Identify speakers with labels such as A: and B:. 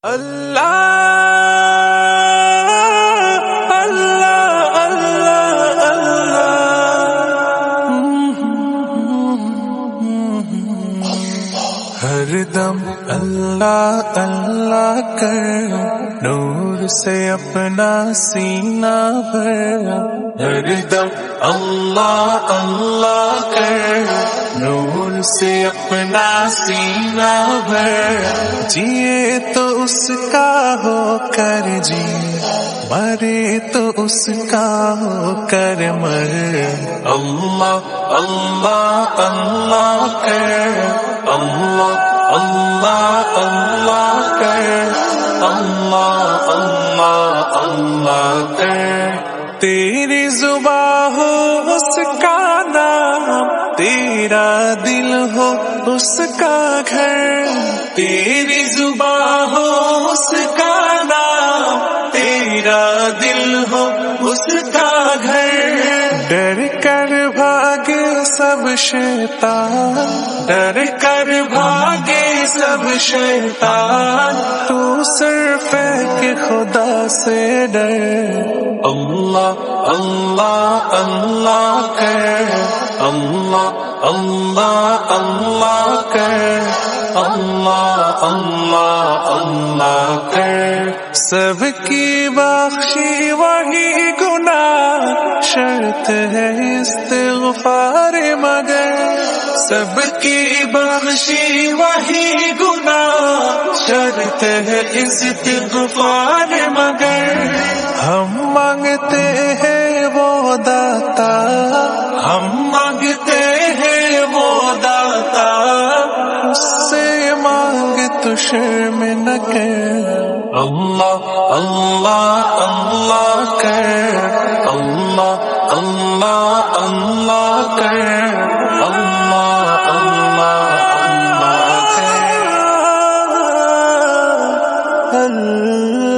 A: اللہ اللہ اللہ اللہ، ہر دم اللہ اللہ کر، نور سے اپنا سینہ بھر، ہر دم اللہ اللہ کر، نور سے اپنا سینہ بھر، جیے تو اس کا ہو کر جی، مرے تو اس کا ہو کر مر، اللہ اللہ اللہ کر، اللہ اللہ اللہ کر، اللہ اللہ اللہ کر، تیری زبان ہو اس کا نام، تیرا دل ہو اس کا گھر، تیری زبان ہو اس کا نام، تیرا دل ہو اس کا گھر، ڈر کر بھاگے سب شیطان، ڈر کر بھاگے سب شیطان، تو صرف ایک خدا سے ڈر، اللہ اللہ اللہ کر، اللہ اللہ اللہ کر، اللہ اللہ اللہ کر، سب کی بخشی وہی گناہ، شرط ہے استغفار مگر، سب کی بخشی وہی گناہ، شرط ہے استغفار مگر، ہم مانگتے ہیں وہ داتا، ہم مانگتے ہیں وہ داتا، اس سے مانگ تو شرم نہ کر، اللہ اللہ اللہ کر، اللہ اللہ اللہ کر، اللہ اللہ اللہ کر، اللہ